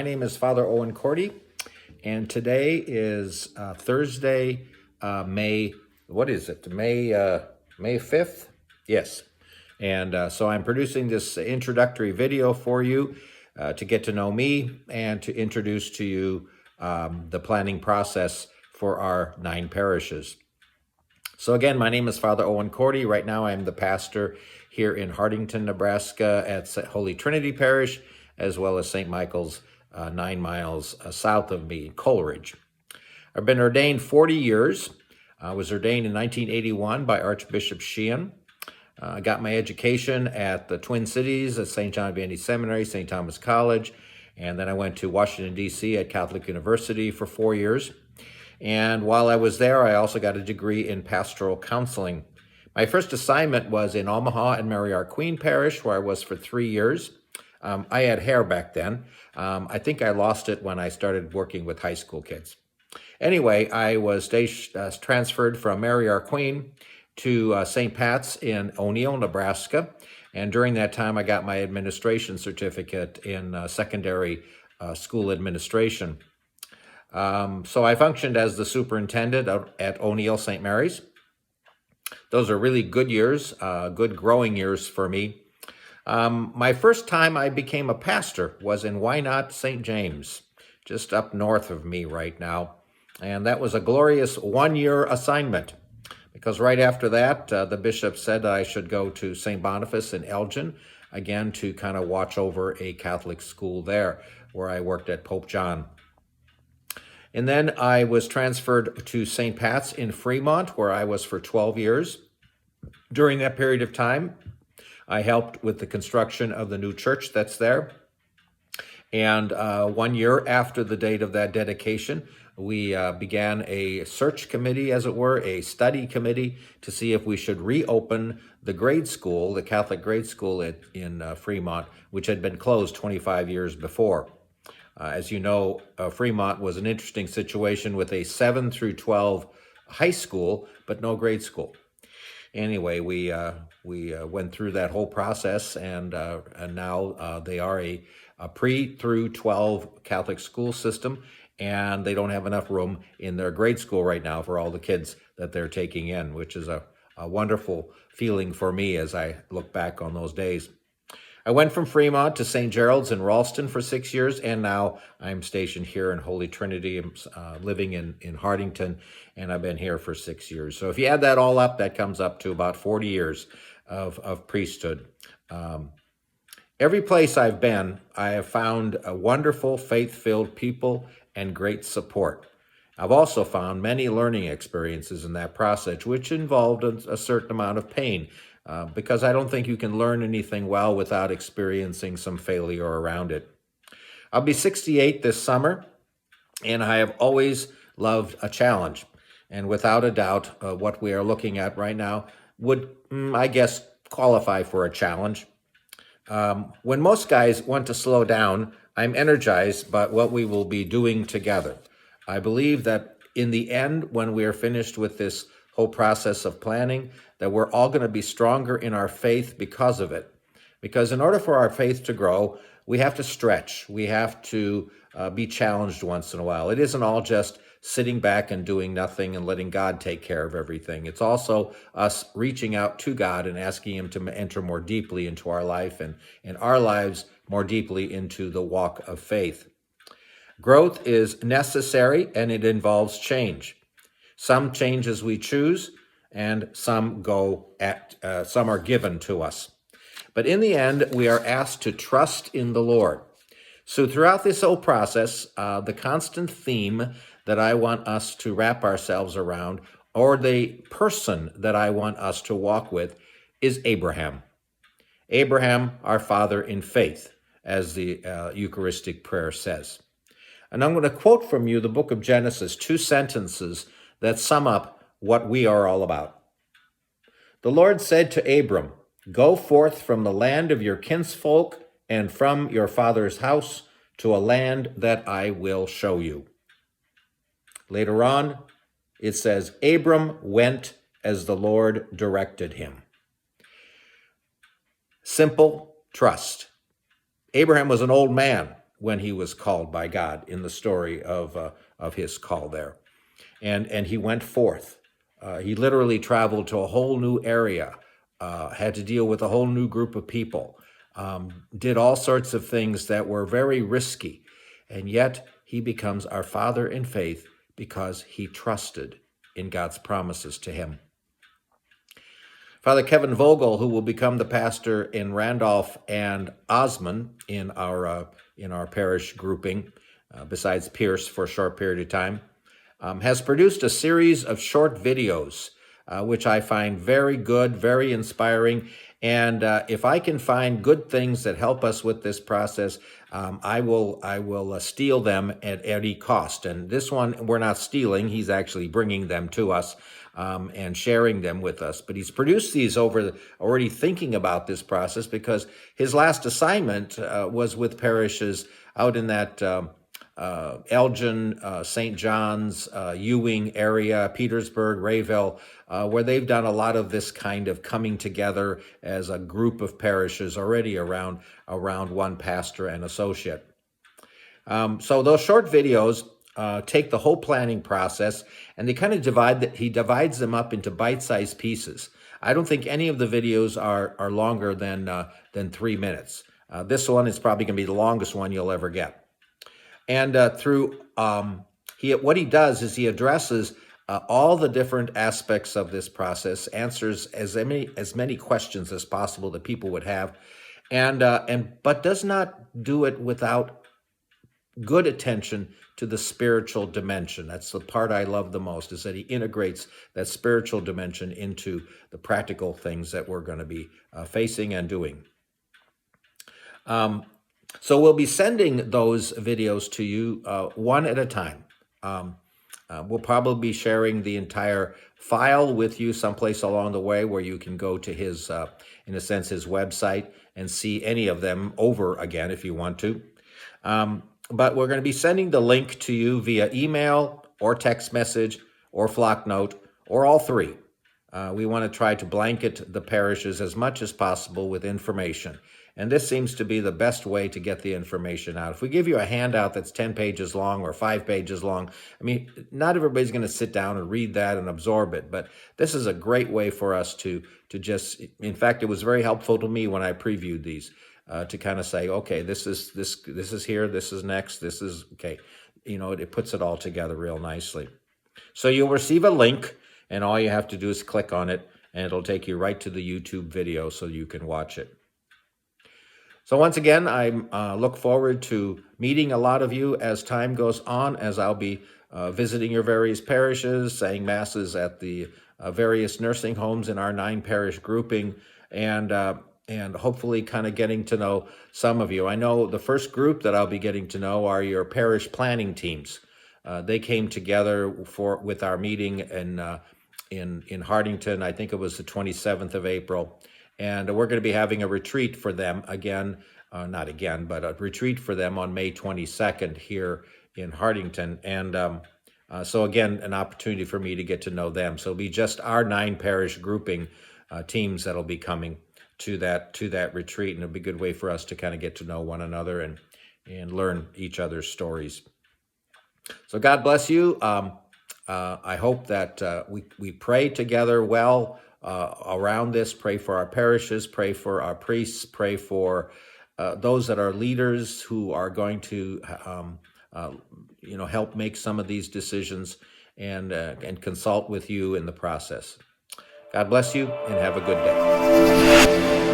name is Father Owen Korte, and today is Thursday, May 5th? Yes. And so I'm producing this introductory video for you to get to know me and to introduce to you the planning process for our 9 parishes. So again, my name is Father Owen Korte. Right now I'm the pastor here in Hartington, Nebraska at Holy Trinity Parish, as well as St. Michael's 9 miles south of me, Coleridge. I've been ordained 40 years. I was ordained in 1981 by Archbishop Sheehan. I got my education at the Twin Cities at St. John Vianney Seminary, St. Thomas College, and then I went to Washington, D.C. at Catholic University for 4 years. And while I was there, I also got a degree in pastoral counseling. My first assignment was in Omaha and Mary R. Queen Parish, where I was for 3 years. I had hair back then. I think I lost it when I started working with high school kids. Anyway, I was transferred from Mary R. Queen to St. Pat's in O'Neill, Nebraska. And during that time, I got my administration certificate in secondary school administration. So I functioned as the superintendent at O'Neill St. Mary's. Those are really good years, good growing years for me. My first time I became a pastor was in Wynot, St. James, just up north of me right now. And that was a glorious 1-year assignment, because right after that, the bishop said I should go to St. Boniface in Elgin, again, to kind of watch over a Catholic school there, where I worked at Pope John. And then I was transferred to St. Pat's in Fremont, where I was for 12 years. During that period of time, I helped with the construction of the new church that's there. And 1 year after the date of that dedication, we began a search committee, as it were, a study committee, to see if we should reopen the grade school, the Catholic grade school in Fremont, which had been closed 25 years before. As you know, Fremont was an interesting situation with a 7 through 12 high school, but no grade school. Anyway, we went through that whole process, and now they are a pre through 12 Catholic school system, and they don't have enough room in their grade school right now for all the kids that they're taking in, which is a wonderful feeling for me as I look back on those days. I went from Fremont to St. Gerald's in Ralston for 6 years, and now I'm stationed here in Holy Trinity. I'm living in Hartington, and I've been here for 6 years. So if you add that all up, that comes up to about 40 years of priesthood. Every place I've been, I have found a wonderful, faith-filled people and great support. I've also found many learning experiences in that process, which involved a certain amount of pain, because I don't think you can learn anything well without experiencing some failure around it. I'll be 68 this summer, and I have always loved a challenge. And without a doubt, what we are looking at right now would, I guess, qualify for a challenge. When most guys want to slow down, I'm energized by what we will be doing together. I believe that in the end, when we are finished with this whole process of planning, that we're all going to be stronger in our faith because of it. Because in order for our faith to grow, we have to stretch. We have to be challenged once in a while. It isn't all just sitting back and doing nothing and letting God take care of everything. It's also us reaching out to God and asking Him to enter more deeply into our life and in our lives more deeply into the walk of faith. Growth is necessary, and it involves change. Some changes we choose, and some are given to us. But in the end, we are asked to trust in the Lord. So throughout this whole process, the constant theme that I want us to wrap ourselves around, or the person that I want us to walk with, is Abraham. Abraham, our father in faith, as the Eucharistic prayer says. And I'm going to quote from you the book of Genesis, 2 sentences that sum up what we are all about. The Lord said to Abram, "Go forth from the land of your kinsfolk and from your father's house to a land that I will show you." Later on, it says, Abram went as the Lord directed him. Simple trust. Abraham was an old man when he was called by God in the story of his call there. And he went forth. He literally traveled to a whole new area, had to deal with a whole new group of people, did all sorts of things that were very risky. And yet he becomes our father in faith because he trusted in God's promises to him. Father Kevin Vogel, who will become the pastor in Randolph and Osmond in our parish grouping, besides Pierce for a short period of time, has produced a series of short videos, which I find very good, very inspiring. And if I can find good things that help us with this process, I will steal them at any cost. And this one, we're not stealing. He's actually bringing them to us and sharing them with us. But he's produced these already thinking about this process, because his last assignment was with parishes out in that Elgin, St. John's, Ewing area, Petersburg, Rayville, where they've done a lot of this kind of coming together as a group of parishes already around one pastor and associate. So those short videos take the whole planning process, and they kind of he divides them up into bite-sized pieces. I don't think any of the videos are longer than 3 minutes. This one is probably going to be the longest one you'll ever get. And what he does is he addresses all the different aspects of this process, answers as many questions as possible that people would have, but does not do it without good attention to the spiritual dimension. That's the part I love the most, is that he integrates that spiritual dimension into the practical things that we're going to be facing and doing. So we'll be sending those videos to you one at a time. We'll probably be sharing the entire file with you someplace along the way where you can go to his, in a sense, his website and see any of them over again if you want to. But we're going to be sending the link to you via email or text message or flock note or all three. We want to try to blanket the parishes as much as possible with information. And this seems to be the best way to get the information out. If we give you a handout that's 10 pages long or 5 pages long, I mean, not everybody's going to sit down and read that and absorb it. But this is a great way for us to just, in fact, it was very helpful to me when I previewed these, to kind of say, okay, this is here, this is next, this is, okay. You know, it puts it all together real nicely. So you'll receive a link, and all you have to do is click on it, and it'll take you right to the YouTube video so you can watch it. So once again, I look forward to meeting a lot of you as time goes on, as I'll be visiting your various parishes, saying masses at the various nursing homes in our 9-parish grouping, and hopefully kind of getting to know some of you. I know the first group that I'll be getting to know are your parish planning teams. They came together with our meeting in Hartington. I think it was the 27th of April. And we're going to be having a retreat for them but a retreat for them on May 22nd here in Hartington. And so again, an opportunity for me to get to know them. So it'll be just our 9-parish grouping teams that'll be coming to that retreat. And it'll be a good way for us to kind of get to know one another and learn each other's stories. So God bless you. I hope that we pray together well around this. Pray for our parishes, pray for our priests, pray for those that are leaders who are going to help make some of these decisions, and consult with you in the process. God bless you, and have a good day.